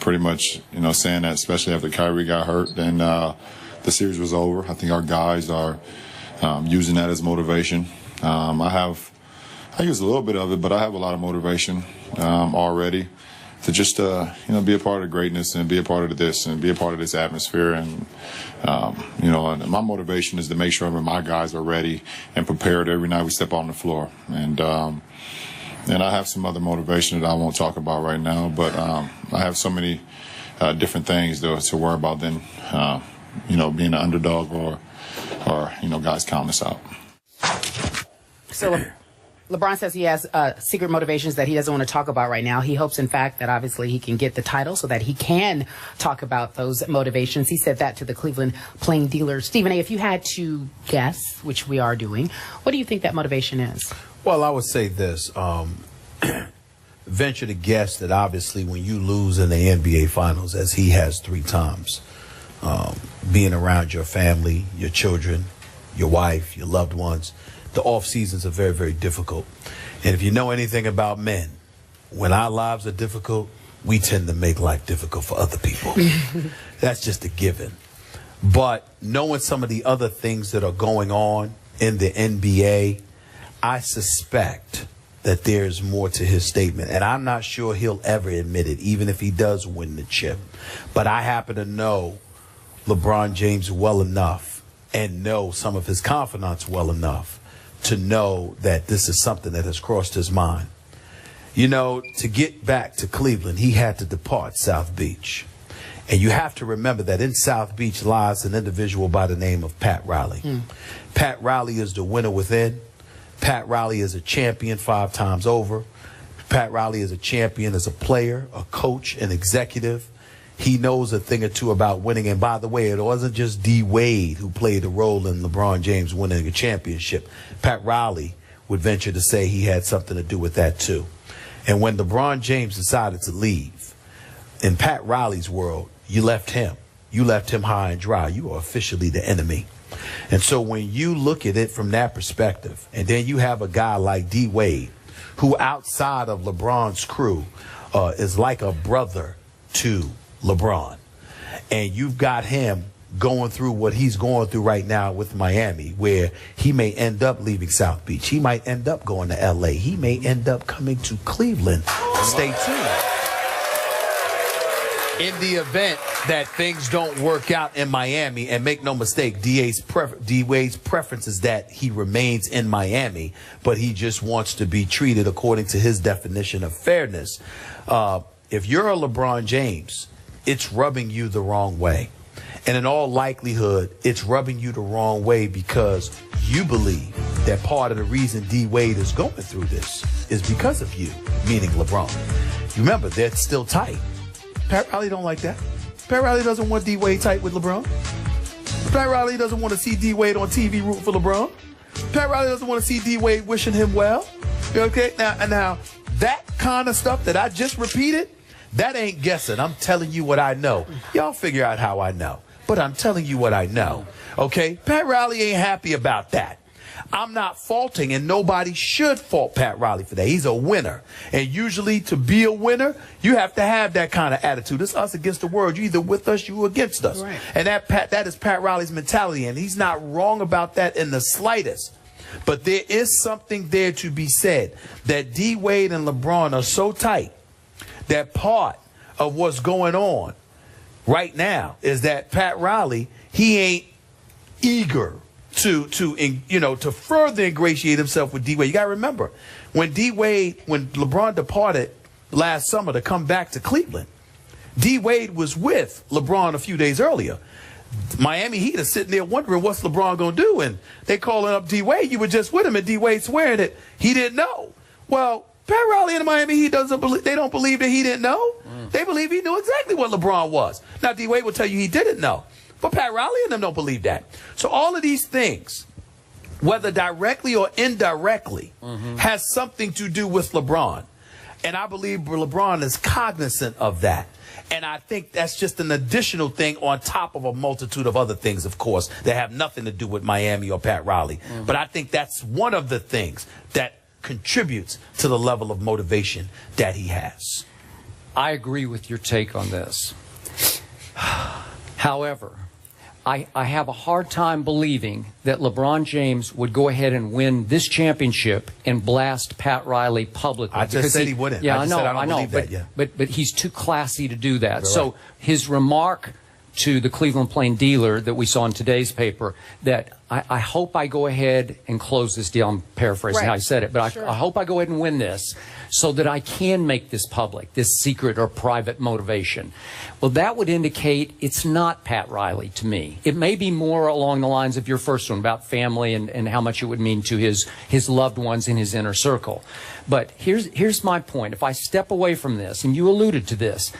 pretty much, saying that, especially after Kyrie got hurt, then the series was over. I think our guys are using that as motivation. I use a little bit of it, but I have a lot of motivation already to just, be a part of the greatness and be a part of this and be a part of this atmosphere. And, and my motivation is to make sure that my guys are ready and prepared every night we step on the floor. And I have some other motivation that I won't talk about right now, but I have so many different things to worry about than, being an underdog or guys counting us out. So LeBron says he has secret motivations that he doesn't want to talk about right now. He hopes, in fact, that obviously he can get the title so that he can talk about those motivations. He said that to the Cleveland Plain Dealers. Stephen A., if you had to guess, which we are doing, what do you think that motivation is? Well, I would say this. Venture to guess that obviously when you lose in the NBA Finals, as he has 3 times, being around your family, your children, your wife, your loved ones, the off seasons are very, very difficult. And if you know anything about men, when our lives are difficult, we tend to make life difficult for other people. That's just a given. But knowing some of the other things that are going on in the NBA, I suspect that there's more to his statement. And I'm not sure he'll ever admit it, even if he does win the chip. But I happen to know LeBron James well enough and know some of his confidants well enough to know that this is something that has crossed his mind. To get back to Cleveland, he had to depart South Beach. And you have to remember that in South Beach lies an individual by the name of Pat Riley. Pat Riley is the winner within. Pat Riley is a champion 5 times over. Pat Riley is a champion as a player, a coach, an executive. He knows a thing or two about winning. And by the way, it wasn't just D. Wade who played a role in LeBron James winning a championship. Pat Riley would venture to say he had something to do with that too. And when LeBron James decided to leave, in Pat Riley's world, you left him. You left him high and dry. You are officially the enemy. And so when you look at it from that perspective, and then you have a guy like D. Wade, who outside of LeBron's crew is like a brother to LeBron, and you've got him going through what he's going through right now with Miami, where he may end up leaving South Beach. He might end up going to L.A. He may end up coming to Cleveland. Stay tuned. In the event that things don't work out in Miami, and make no mistake, D. Wade's preference is that he remains in Miami, but he just wants to be treated according to his definition of fairness. If you're a LeBron James, it's rubbing you the wrong way. And in all likelihood, it's rubbing you the wrong way because you believe that part of the reason D. Wade is going through this is because of you, meaning LeBron. You remember, they're still tight. Pat Riley don't like that. Pat Riley doesn't want D. Wade tight with LeBron. Pat Riley doesn't want to see D. Wade on TV rooting for LeBron. Pat Riley doesn't want to see D. Wade wishing him well. Okay, now that kind of stuff that I just repeated, that ain't guessing. I'm telling you what I know. Y'all figure out how I know. But I'm telling you what I know. Okay? Pat Riley ain't happy about that. I'm not faulting, and nobody should fault Pat Riley for that. He's a winner. And usually to be a winner, you have to have that kind of attitude. It's us against the world. You're either with us, you're against us. Right. And that is Pat Riley's mentality, and he's not wrong about that in the slightest. But there is something there to be said that D. Wade and LeBron are so tight that part of what's going on right now is that Pat Riley, he ain't eager to further ingratiate himself with D. Wade. You got to remember, when LeBron departed last summer to come back to Cleveland, D. Wade was with LeBron a few days earlier. Miami Heat are sitting there wondering what's LeBron going to do, and they calling up D. Wade. You were just with him, and D. Wade swearing that he didn't know. Well, Pat Riley and the Miami Heat they don't believe that he didn't know. They believe he knew exactly what LeBron was. Now, D. Wade will tell you he didn't know. But Pat Riley and them don't believe that. So all of these things, whether directly or indirectly, has something to do with LeBron. And I believe LeBron is cognizant of that. And I think that's just an additional thing on top of a multitude of other things, of course, that have nothing to do with Miami or Pat Riley. But I think that's one of the things that contributes to the level of motivation that he has. I agree with your take on this. However, I have a hard time believing that LeBron James would go ahead and win this championship and blast Pat Riley publicly. I just said he wouldn't. Yeah, I just know, said I don't know, believe that, yeah. but he's too classy to do that. Right. So his remark to the Cleveland Plain Dealer that we saw in today's paper, that I hope I go ahead and close this deal. I'm paraphrasing how I said it, but I hope I go ahead and win this so that I can make this public, this secret or private motivation. Well, that would indicate it's not Pat Riley to me. It may be more along the lines of your first one about family and how much it would mean to his loved ones in his inner circle. But here's my point. If I step away from this, and you alluded to this,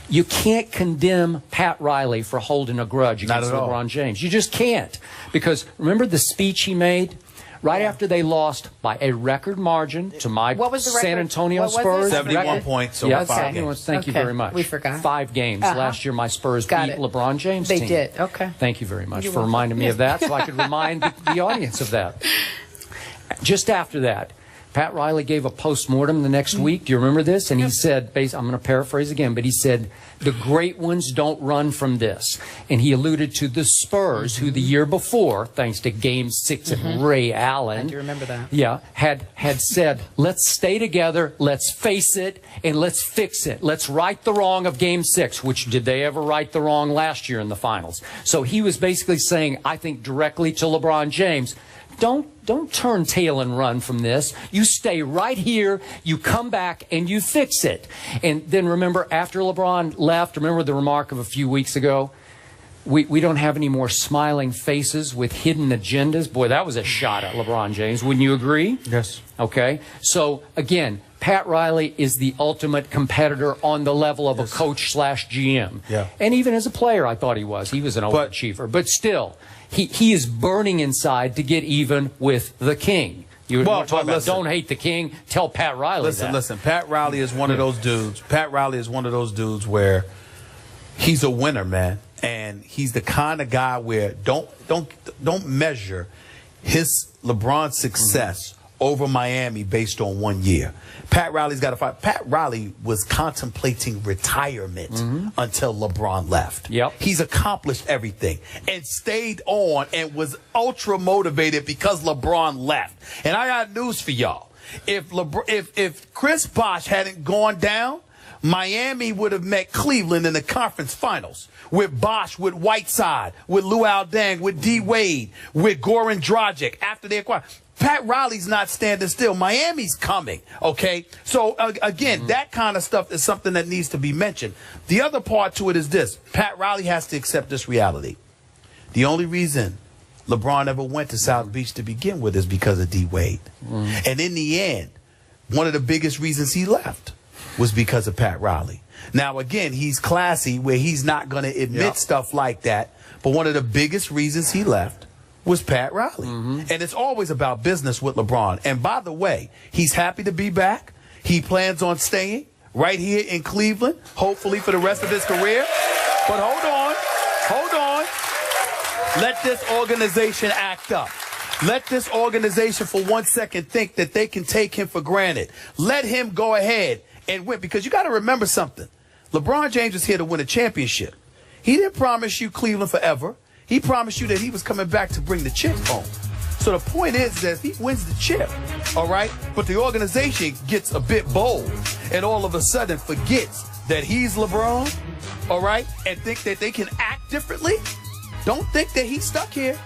you can't condemn Pat Riley for holding a grudge against LeBron James. You just can't. Because remember the speech he made? Right after they lost by a record margin to my San Antonio Spurs. 71 points over 5 games. Thank you very much. We forgot. 5 games. Last year my Spurs beat LeBron James' team. They did. Okay. Thank you very much for reminding me of that so I could remind the audience of that. Just after that, Pat Riley gave a postmortem the next week. Do you remember this? And he said, I'm going to paraphrase again, but he said, the great ones don't run from this. And he alluded to the Spurs, who the year before, thanks to Game 6 and Ray Allen. I do remember that. Yeah, had said, let's stay together, let's face it, and let's fix it. Let's right the wrong of Game 6, which did they ever right the wrong last year in the finals? So he was basically saying, I think directly to LeBron James, don't turn tail and run from this. You stay right here, you come back, and you fix it. And then remember, after LeBron left, remember the remark of a few weeks ago? We don't have any more smiling faces with hidden agendas. Boy, that was a shot at LeBron James. Wouldn't you agree? Yes. Okay. So, again, Pat Riley is the ultimate competitor on the level of a coach/GM. Yeah. And even as a player, I thought he was. He was an overachiever. But still, he is burning inside to get even with the king. You talk about don't hate the king, tell Pat Riley that. Listen, Pat Riley is one of those dudes. Pat Riley is one of those dudes where he's a winner, man. And he's the kind of guy where don't measure his LeBron success over Miami based on 1 year. Pat Riley's got to fight. Pat Riley was contemplating retirement until LeBron left. Yep. He's accomplished everything and stayed on and was ultra motivated because LeBron left. And I got news for y'all. If Chris Bosh hadn't gone down, Miami would have met Cleveland in the conference finals with Bosh, with Whiteside, with Luol Deng, with D. Wade, with Goran Dragic after they acquired. Pat Riley's not standing still. Miami's coming, okay? So, again, that kind of stuff is something that needs to be mentioned. The other part to it is this. Pat Riley has to accept this reality. The only reason LeBron ever went to South Beach to begin with is because of D. Wade. And in the end, one of the biggest reasons he left was because of Pat Riley. Now, again, he's classy where he's not going to admit stuff like that. But one of the biggest reasons he left was Pat Riley. And it's always about business with LeBron. And by the way, he's happy to be back. He plans on staying right here in Cleveland, hopefully for the rest of his career. But hold on. Let this organization act up. Let this organization for 1 second think that they can take him for granted. Let him go ahead and win, because you got to remember something. LeBron James is here to win a championship. He didn't promise you Cleveland forever. He promised you that he was coming back to bring the chip home. So the point is that if he wins the chip, all right, but the organization gets a bit bold and all of a sudden forgets that he's LeBron, all right, and think that they can act differently, don't think that he's stuck here.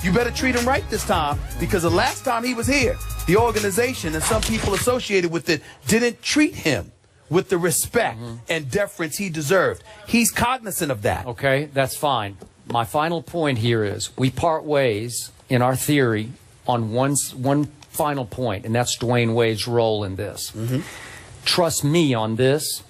You better treat him right this time, because the last time he was here, the organization and some people associated with it didn't treat him with the respect and deference he deserved. He's cognizant of that. Okay, that's fine. My final point here is we part ways in our theory on one final point, and that's Dwayne Wade's role in this. Trust me on this.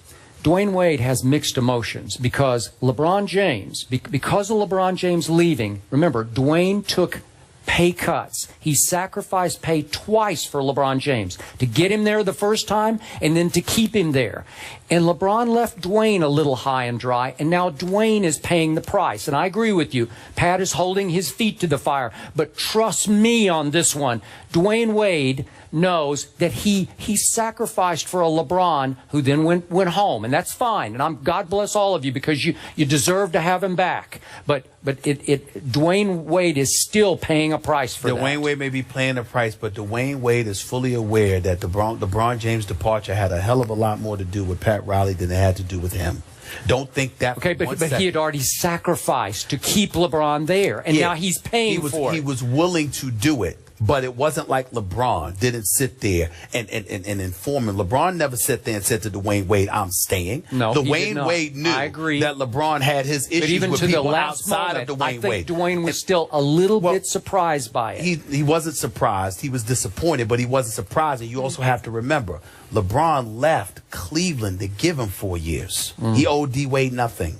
Dwayne Wade has mixed emotions because LeBron James, because of LeBron James leaving, remember, Dwayne took pay cuts. He sacrificed pay twice for LeBron James, to get him there the first time and then to keep him there. And LeBron left Dwayne a little high and dry, and now Dwayne is paying the price. And I agree with you. Pat is holding his feet to the fire. But trust me on this one. Dwayne Wade knows that he sacrificed for a LeBron who then went home, and that's fine. And God bless all of you because you deserve to have him back. But Dwayne Wade is still paying a price for that. Dwayne Wade may be paying a price, but Dwayne Wade is fully aware that LeBron James' departure had a hell of a lot more to do with Pat Riley than it had to do with him. Don't think that. Okay, but he had already sacrificed to keep LeBron there, and now he's paying for it. He was willing to do it, but it wasn't like LeBron didn't sit there and inform him. LeBron never sat there and said to Dwayne Wade, "I'm staying." No, Dwayne Wade knew that LeBron had his issues but even with to people the last outside moment, of Dwayne Wade. I think Dwayne was still a little bit surprised by it. He wasn't surprised. He was disappointed, but he wasn't surprised. And you also have to remember, LeBron left Cleveland to give him 4 years. He owed D. Wade nothing.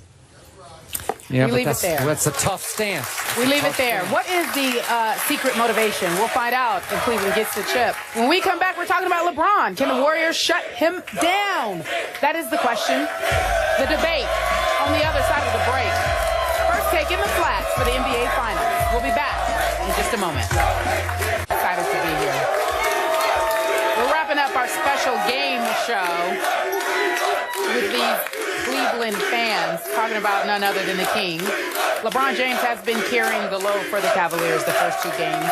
Yeah, we leave it there. That's a tough stance. We leave it there. What is the secret motivation? We'll find out if Cleveland gets the chip. When we come back, we're talking about LeBron. Can the Warriors shut him down? That is the question. The debate on the other side of the break. First take in the flats for the NBA Finals. We'll be back in just a moment. Excited to be here. We're wrapping up our special game show with these Cleveland fans talking about none other than the King. LeBron James has been carrying the load for the Cavaliers the first 2 games.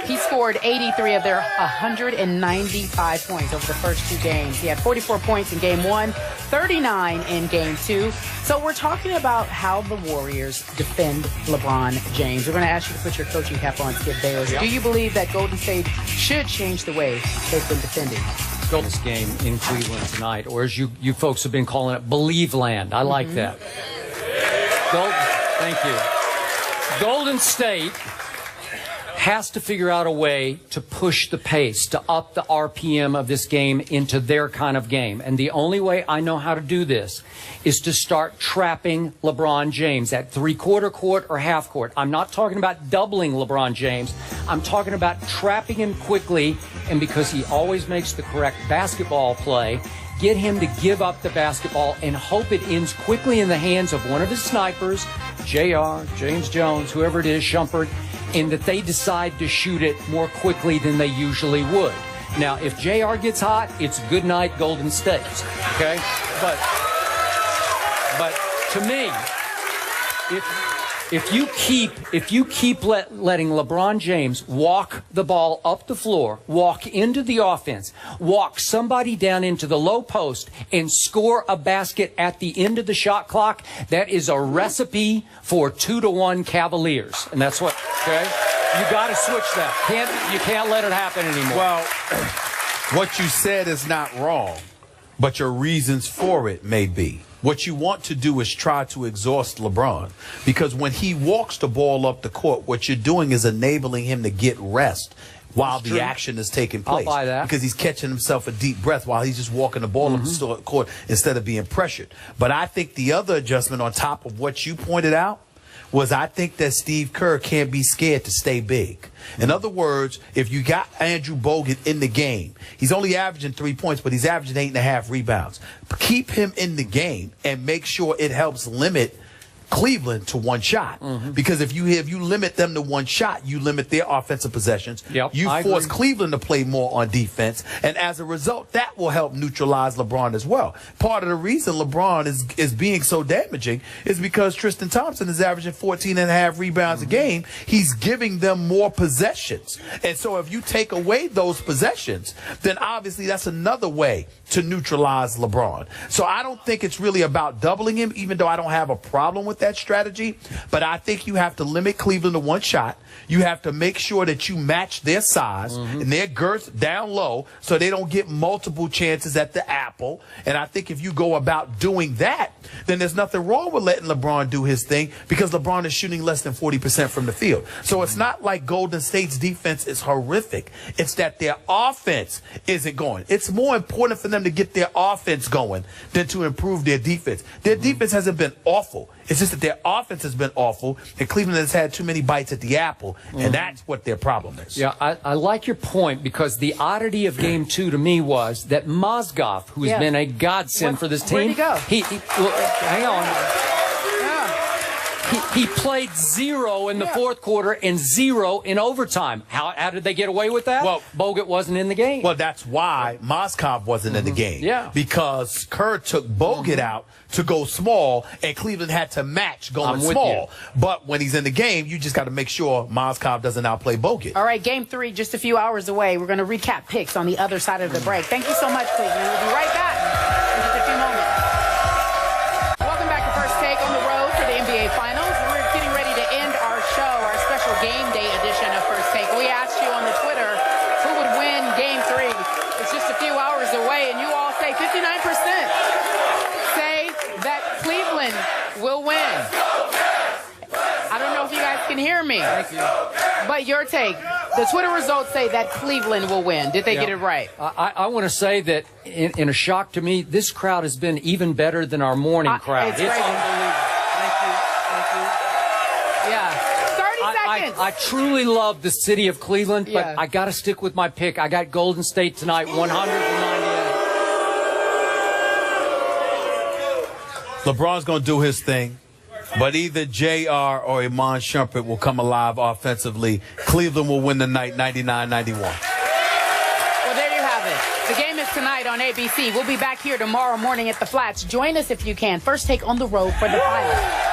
He scored 83 of their 195 points over the first 2 games. He had 44 points in game 1, 39 in game 2. So we're talking about how the Warriors defend LeBron James. We're going to ask you to put your coaching cap on, Skip Bayless. Do you believe that Golden State should change the way they've been defending? This game in Cleveland tonight, or as you folks have been calling it, Believe Land. I like that. Thank you. Golden State has to figure out a way to push the pace, to up the RPM of this game into their kind of game. And the only way I know how to do this is to start trapping LeBron James at three-quarter court or half court. I'm not talking about doubling LeBron James. I'm talking about trapping him quickly, and because he always makes the correct basketball play, get him to give up the basketball and hope it ends quickly in the hands of one of his snipers, JR, James Jones, whoever it is, Shumpert, and that they decide to shoot it more quickly than they usually would. Now, if JR gets hot, it's good night Golden State, okay? But to me, if you keep letting LeBron James walk the ball up the floor, walk into the offense, walk somebody down into the low post, and score a basket at the end of the shot clock, that is a recipe for 2-1 Cavaliers. And that's what, okay? You got to switch that. You can't let it happen anymore. Well, what you said is not wrong, but your reasons for it may be. What you want to do is try to exhaust LeBron, because when he walks the ball up the court, what you're doing is enabling him to get rest while the action is taking place. I'll buy that. Because he's catching himself a deep breath while he's just walking the ball up the court instead of being pressured. But I think the other adjustment on top of what you pointed out was I think that Steve Kerr can't be scared to stay big. In other words, if you got Andrew Bogut in the game, he's only averaging 3 points, but he's averaging 8.5 rebounds. Keep him in the game and make sure it helps limit Cleveland to one shot. Because if you limit them to one shot, you limit their offensive possessions. You force Cleveland to play more on defense, and as a result, that will help neutralize LeBron as well. Part of the reason LeBron is being so damaging is because Tristan Thompson is averaging 14.5 rebounds a game. He's giving them more possessions, and so if you take away those possessions, then obviously that's another way to neutralize LeBron. So I don't think it's really about doubling him, even though I don't have a problem with that strategy. But I think you have to limit Cleveland to one shot. You have to make sure that you match their size and their girth down low so they don't get multiple chances at the apple. And I think if you go about doing that, then there's nothing wrong with letting LeBron do his thing, because LeBron is shooting less than 40% from the field. So it's not like Golden State's defense is horrific. It's that their offense isn't going. It's more important for them to get their offense going than to improve their defense. Their defense hasn't been awful. It's just that their offense has been awful, and Cleveland has had too many bites at the apple, and that's what their problem is. Yeah, I like your point, because the oddity of Game 2 to me was that Mozgov, who has been a godsend for this team. Where'd he go? Well, hang on. He played 0 in the fourth quarter and 0 in overtime. How did they get away with that? Well, Bogut wasn't in the game. Well, that's why Mozgov wasn't in the game. Yeah. Because Kerr took Bogut out to go small, and Cleveland had to match going small. But when he's in the game, you just got to make sure Mozgov doesn't outplay Bogut. All right, game 3, just a few hours away. We're going to recap picks on the other side of the break. Thank you so much, Cleveland. We'll be right back in just a few moments. Welcome back to First Take on the road for the NBA Finals. We're getting ready to end our show, our special game day edition of First Take. We asked you on the Twitter who would win game 3. It's just a few hours away, and you all say 59% say that Cleveland will win. I don't know if you guys can hear me. Thank you. But your take, the Twitter results say that Cleveland will win. Did they get it right? I want to say that in a shock to me, this crowd has been even better than our morning crowd. It's crazy. unbelievable. Thank you. Yeah. 30 seconds. I truly love the city of Cleveland, but Yeah. I got to stick with my pick. I got Golden State tonight, 198. LeBron's going to do his thing, but either JR or Iman Shumpert will come alive offensively. Cleveland will win the night 99-91. Well, there you have it. The game is tonight on ABC. We'll be back here tomorrow morning at the Flats. Join us if you can. First Take on the road for the finals.